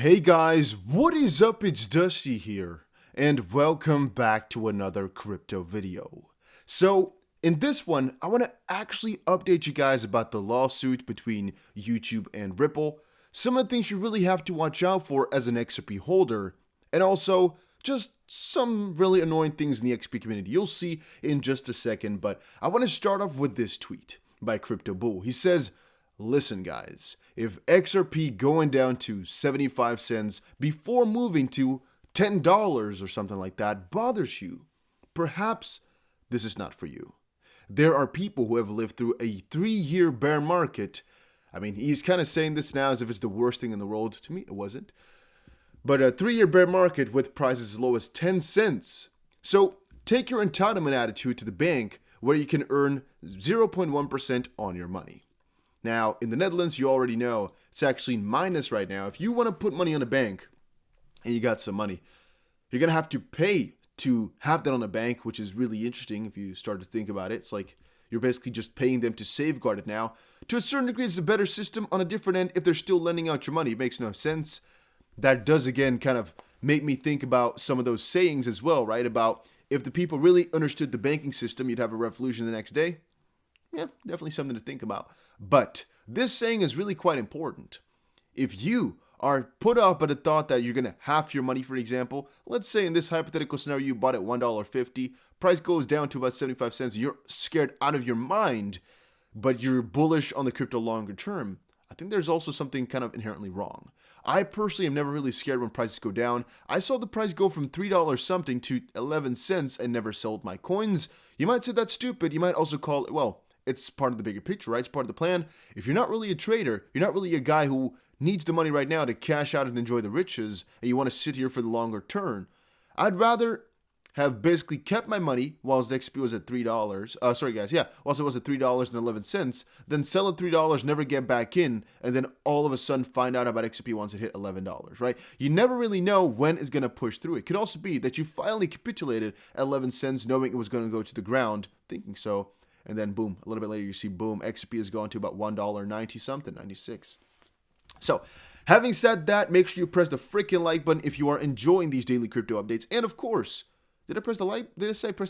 Hey guys, what is up? It's Dusty here, and welcome back to another crypto video. So, in this one, I want to actually update you guys about the lawsuit between YouTube and Ripple, some of the things you really have to watch out for as an XRP holder, and also just some really annoying things in the XP community you'll see in just a second. But I want to start off with this tweet by Crypto Bull. He says, "Listen guys, if XRP going down to 75 cents before moving to $10 or something like that bothers you, perhaps this is not for you. There are people who have lived through a 3-year bear market." I mean, he's kind of saying this now as if it's the worst thing in the world. To me, it wasn't. But a 3-year bear market with prices as low as 10 cents. So take your entitlement attitude to the bank where you can earn 0.1% on your money. Now, in the Netherlands, you already know it's actually minus right now. If you want to put money on a bank and you got some money, you're going to have to pay to have that on a bank, which is really interesting if you start to think about it. It's like you're basically just paying them to safeguard it now. To a certain degree, it's a better system. On a different end, if they're still lending out your money, it makes no sense. That does, again, kind of make me think about some of those sayings as well, right? About if the people really understood the banking system, you'd have a revolution the next day. Yeah, definitely something to think about. But this saying is really quite important. If you are put up by the thought that you're going to half your money, for example, let's say in this hypothetical scenario you bought at $1.50, price goes down to about 75 cents, you're scared out of your mind, but you're bullish on the crypto longer term, I think there's also something kind of inherently wrong. I personally am never really scared when prices go down. I saw the price go from $3 something to 11 cents and never sold my coins. You might say that's stupid. You might also call it, well, it's part of the bigger picture, right? It's part of the plan. If you're not really a trader, you're not really a guy who needs the money right now to cash out and enjoy the riches, and you want to sit here for the longer term. I'd rather have basically kept my money whilst the XP was at $3. Whilst it was at $3.11, then sell at $3, never get back in, and then all of a sudden find out about XP once it hit $11, right? You never really know when it's going to push through. It could also be that you finally capitulated at 11 cents knowing it was going to go to the ground, thinking so. And then boom, a little bit later you see boom, XP has gone to about $1.90 something, 96. So, having said that, make sure you press the freaking like button if you are enjoying these daily crypto updates. And of course, did I say press the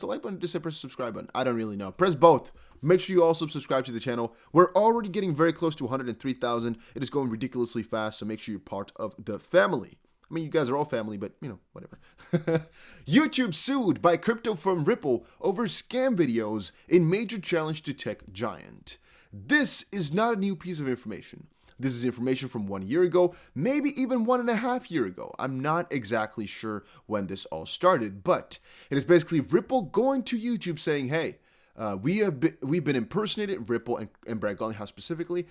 like button? Did I say press the subscribe button? I don't really know. Press both. Make sure you also subscribe to the channel. We're already getting very close to 103,000. It is going ridiculously fast, so make sure you're part of the family. I mean, you guys are all family, but, you know, whatever. YouTube sued by crypto firm Ripple over scam videos in major challenge to tech giant. This is not a new piece of information. This is information from 1 year ago, maybe even 1.5 years ago. I'm not exactly sure when this all started, but it is basically Ripple going to YouTube saying, hey, we've been impersonated, Ripple and Brad Garlinghouse specifically.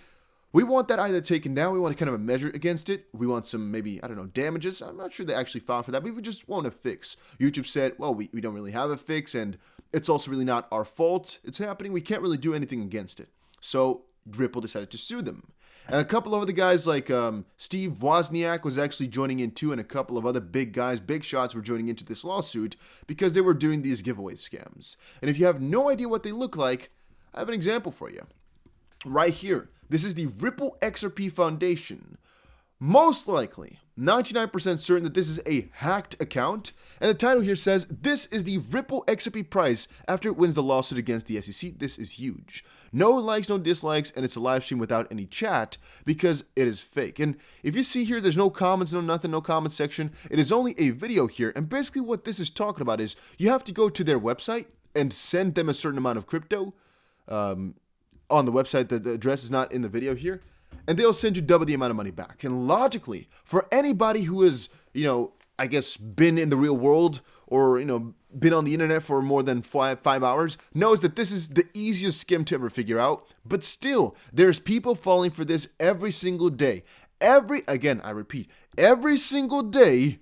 We want that either taken down. We want kind of a measure against it. We want some maybe, I don't know, damages. I'm not sure they actually filed for that. We just want a fix. YouTube said, well, we don't really have a fix, and it's also really not our fault. It's happening. We can't really do anything against it. So Ripple decided to sue them. And a couple of other guys like Steve Wozniak was actually joining in too, and a couple of other big guys, big shots were joining into this lawsuit because they were doing these giveaway scams. And if you have no idea what they look like, I have an example for you. Right here. This is the Ripple XRP Foundation. Most likely, 99% certain that this is a hacked account. And the title here says, this is the Ripple XRP price after it wins the lawsuit against the SEC. This is huge. No likes, no dislikes, and it's a live stream without any chat because it is fake. And if you see here, there's no comments, no nothing, no comment section. It is only a video here. And basically what this is talking about is you have to go to their website and send them a certain amount of crypto. On the website, the address is not in the video here, and they'll send you double the amount of money back. And logically, for anybody who has, I guess, been in the real world or, been on the internet for more than five hours, knows that this is the easiest scam to ever figure out. But still, there's people falling for this every single day. I repeat, every single day.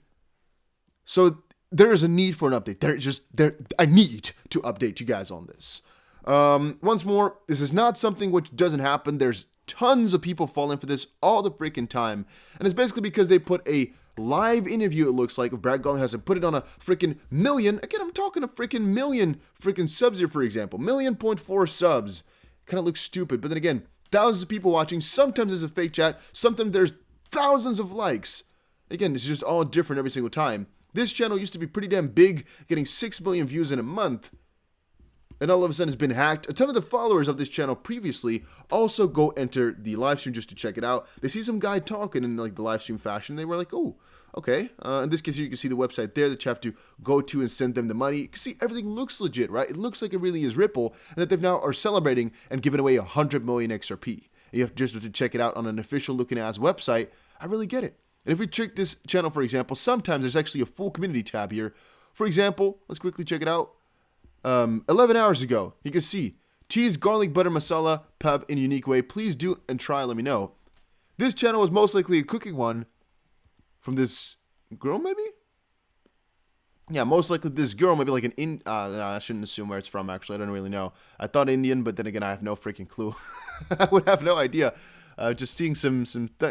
So there is a need for an update. I need to update you guys on this. Once more, this is not something which doesn't happen. There's tons of people falling for this all the freaking time. And it's basically because they put a live interview, it looks like, of Brad Garlinghouse and put it on a freaking million. Again, I'm talking a freaking million freaking subs here, for example. 1.4 subs. Kind of looks stupid. But then again, thousands of people watching. Sometimes there's a fake chat. Sometimes there's thousands of likes. Again, it's just all different every single time. This channel used to be pretty damn big, getting 6 million views in a month. And all of a sudden it's been hacked. A ton of the followers of this channel previously also go enter the live stream just to check it out. They see some guy talking in like the live stream fashion. They were like, oh, okay. In this case, you can see the website there that you have to go to and send them the money. You can see everything looks legit, right? It looks like it really is Ripple, and that they've now are celebrating and giving away 100 million XRP. You have just to check it out on an official looking ass website. I really get it. And if we check this channel, for example, sometimes there's actually a full community tab here. For example, let's quickly check it out. 11 hours ago, you can see cheese, garlic, butter, masala, pub in a unique way. Please do and try, let me know. This channel was most likely a cooking one from this girl, maybe? Yeah, most likely this girl, maybe like no, I shouldn't assume where it's from, actually. I don't really know. I thought Indian, but then again, I have no freaking clue. I would have no idea. Just seeing some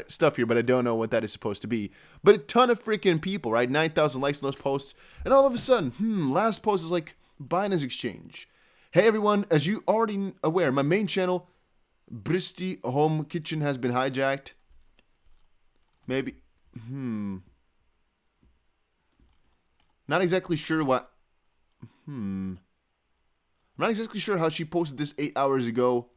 stuff here, but I don't know what that is supposed to be. But a ton of freaking people, right? 9,000 likes on those posts. And all of a sudden, last post is like Binance Exchange. Hey everyone, as you already aware, my main channel, Bristy Home Kitchen, has been hijacked. Maybe, not exactly sure what, I'm not exactly sure how she posted this 8 hours ago.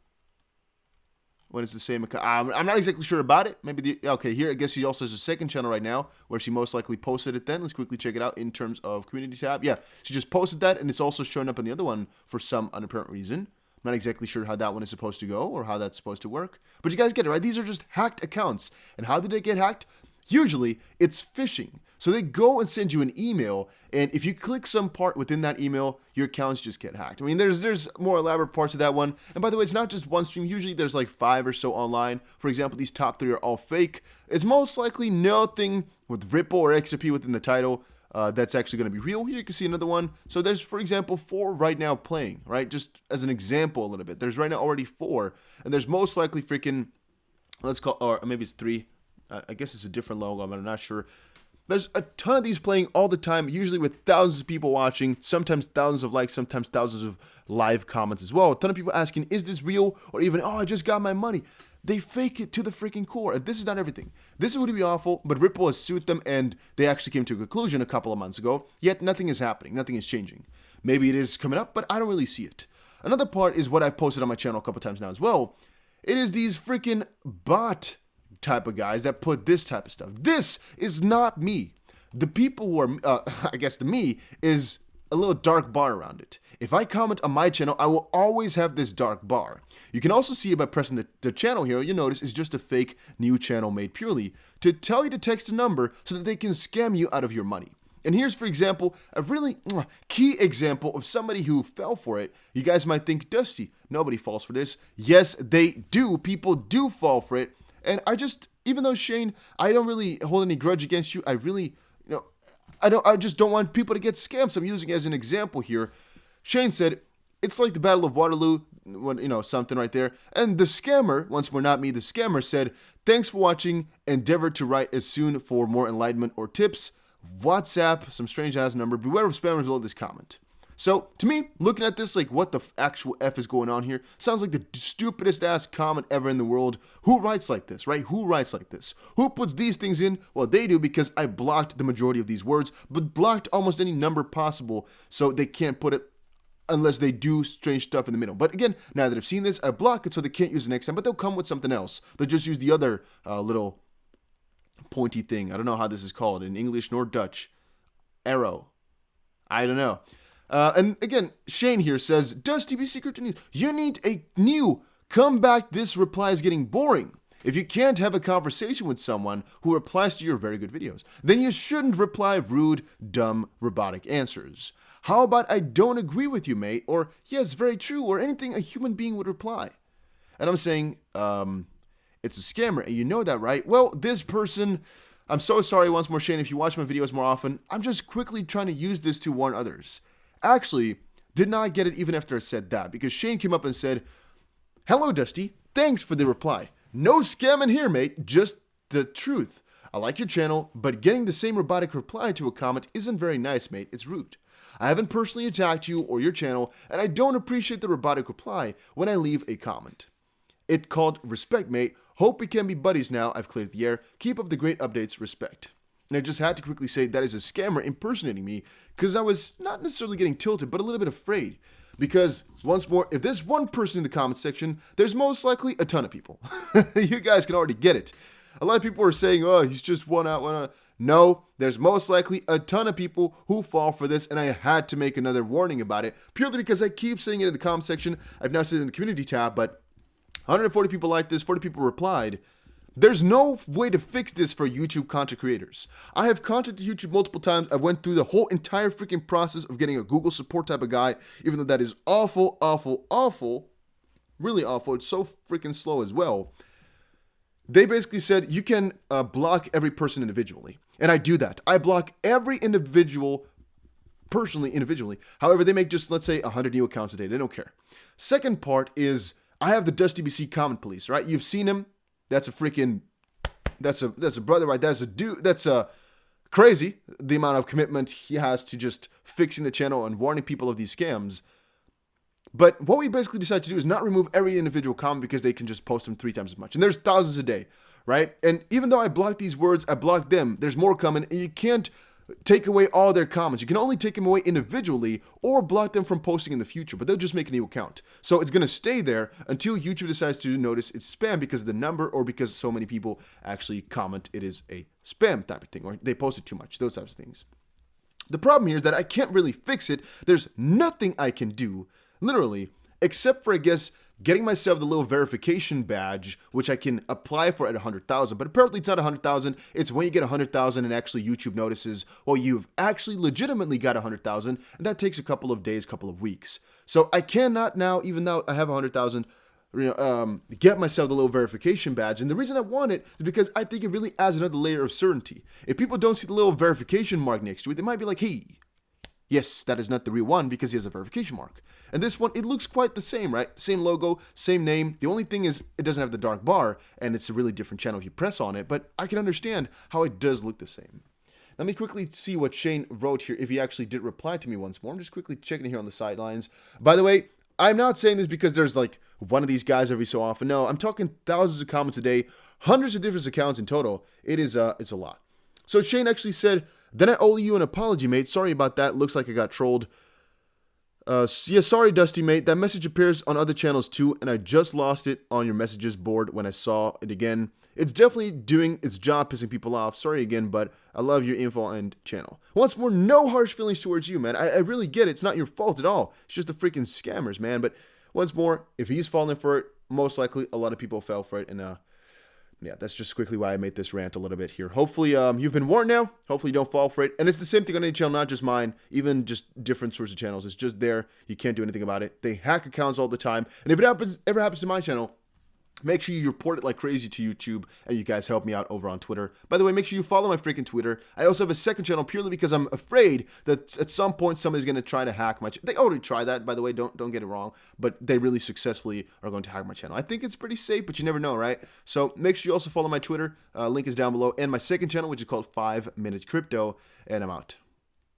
When it's the same account. I'm not exactly sure about it. Maybe okay, here I guess she also has a second channel right now where she most likely posted it then. Let's quickly check it out in terms of community tab. Yeah, she just posted that and it's also showing up on the other one for some unapparent reason. I'm not exactly sure how that one is supposed to go or how that's supposed to work. But you guys get it, right? These are just hacked accounts. And how did they get hacked? Usually, it's phishing. So they go and send you an email, and if you click some part within that email, your accounts just get hacked. I mean, there's more elaborate parts of that one. And by the way, it's not just one stream. Usually there's like 5 or so online. For example, these top 3 are all fake. It's most likely nothing with Ripple or XRP within the title that's actually going to be real. Here you can see another one. So there's, for example, 4 right now playing, right? Just as an example a little bit. There's right now already 4, and there's most likely freaking, let's call, or maybe it's 3. I guess it's a different logo, but I'm not sure. There's a ton of these playing all the time, usually with thousands of people watching, sometimes thousands of likes, sometimes thousands of live comments as well. A ton of people asking, is this real? Or even, oh, I just got my money. They fake it to the freaking core. And this is not everything. This would be awful, but Ripple has sued them, and they actually came to a conclusion a couple of months ago. Yet nothing is happening. Nothing is changing. Maybe it is coming up, but I don't really see it. Another part is what I've posted on my channel a couple times now as well. It is these freaking bot type of guys that put this type of stuff. This is not me. The people who are, I guess the me is a little dark bar around it. If I comment on my channel, I will always have this dark bar. You can also see it by pressing the channel here. You'll notice it's just a fake new channel made purely to tell you to text a number so that they can scam you out of your money. And here's, for example, a really key example of somebody who fell for it. You guys might think, Dusty, nobody falls for this. Yes, they do. People do fall for it. And I just, even though Shane, I don't really hold any grudge against you. I really, I just don't want people to get scammed. So I'm using it as an example here. Shane said, it's like the Battle of Waterloo, when, something right there. And the scammer, once more not me, the scammer said, thanks for watching. Endeavor to write as soon for more enlightenment or tips. WhatsApp, some strange ass number. Beware of spammers below this comment. So, to me, looking at this, like, what the actual F is going on here, sounds like the stupidest ass comment ever in the world. Who writes like this, right? Who writes like this? Who puts these things in? Well, they do, because I blocked the majority of these words, but blocked almost any number possible, so they can't put it unless they do strange stuff in the middle. But again, now that I've seen this, I block it so they can't use it next time, but they'll come with something else. They'll just use the other little pointy thing. I don't know how this is called in English nor Dutch. Arrow. I don't know. And again, Shane here says, Dusty, be secret to news. You need a new comeback. This reply is getting boring. If you can't have a conversation with someone who replies to your very good videos, then you shouldn't reply rude, dumb, robotic answers. How about I don't agree with you, mate? Or yes, very true, or anything a human being would reply. And I'm saying, it's a scammer, and you know that, right? Well, this person, I'm so sorry once more, Shane, if you watch my videos more often. I'm just quickly trying to use this to warn others. Actually, did not get it even after I said that, because Shane came up and said, hello, Dusty. Thanks for the reply. No scamming here, mate. Just the truth. I like your channel, but getting the same robotic reply to a comment isn't very nice, mate. It's rude. I haven't personally attacked you or your channel, and I don't appreciate the robotic reply when I leave a comment. It called respect, mate. Hope we can be buddies now. I've cleared the air. Keep up the great updates. Respect. And I just had to quickly say that is a scammer impersonating me, because I was not necessarily getting tilted, but a little bit afraid. Because, once more, if there's one person in the comment section, there's most likely a ton of people. You guys can already get it. A lot of people are saying, oh, he's just one out. No, there's most likely a ton of people who fall for this, and I had to make another warning about it, purely because I keep saying it in the comment section. I've now said it in the community tab, but 140 people liked this, 40 people replied. There's no way to fix this for YouTube content creators. I have contacted YouTube multiple times. I went through the whole entire freaking process of getting a Google support type of guy, even though that is awful, really awful. It's so freaking slow as well. They basically said you can block every person individually. And I do that. I block every individual individually. However, they make just, let's say, 100 new accounts a day. They don't care. Second part is I have the DustDBC comment police, right? You've seen him. That's a brother, right? That's a dude. That's crazy, the amount of commitment he has to just fixing the channel and warning people of these scams. But what we basically decided to do is not remove every individual comment because they can just post them 3 times as much. And there's thousands a day, right? And even though I block these words, I block them. There's more coming, and you can't take away all their comments. You can only take them away individually or block them from posting in the future, but they'll just make a new account. So it's going to stay there until YouTube decides to notice it's spam because of the number or because so many people actually comment it is a spam type of thing, or they posted too much, those types of things. The problem here is that I can't really fix it. There's nothing I can do, literally, except for, I guess, getting myself the little verification badge, which I can apply for at 100,000. But apparently it's not 100,000. It's when you get 100,000 and actually YouTube notices, well, you've actually legitimately got 100,000. And that takes a couple of days, couple of weeks. So I cannot now, even though I have 100,000, get myself the little verification badge. And the reason I want it is because I think it really adds another layer of certainty. If people don't see the little verification mark next to it, they might be like, hey, yes, that is not the real one because he has a verification mark. And this one, it looks quite the same, right? Same logo, same name. The only thing is it doesn't have the dark bar, and it's a really different channel if you press on it, but I can understand how it does look the same. Let me quickly see what Shane wrote here, if he actually did reply to me once more. I'm just quickly checking here on the sidelines. By the way, I'm not saying this because there's like one of these guys every so often. No, I'm talking thousands of comments a day, hundreds of different accounts in total. It's a lot. So Shane actually said, then I owe you an apology, mate. Sorry about that. Looks like I got trolled. Yeah, sorry, Dusty, mate. That message appears on other channels too, and I just lost it on your messages board when I saw it again. It's definitely doing its job, pissing people off. Sorry again, but I love your info and channel. Once more, no harsh feelings towards you, man. I really get it. It's not your fault at all. It's just the freaking scammers, man. But once more, if he's falling for it, most likely a lot of people fell for it, and yeah, that's just quickly why I made this rant a little bit here. Hopefully, you've been warned now. Hopefully, you don't fall for it. And it's the same thing on any channel, not just mine, even just different sorts of channels. It's just there. You can't do anything about it. They hack accounts all the time. And if it ever happens to my channel, make sure you report it like crazy to YouTube, and you guys help me out over on Twitter. By the way, make sure you follow my freaking Twitter. I also have a second channel purely because I'm afraid that at some point somebody's going to try to hack my channel. They already try that, by the way, don't get it wrong, but they really successfully are going to hack my channel. I think it's pretty safe, but you never know, right? So make sure you also follow my Twitter. Link is down below, and my second channel, which is called 5 Minute Crypto, and I'm out.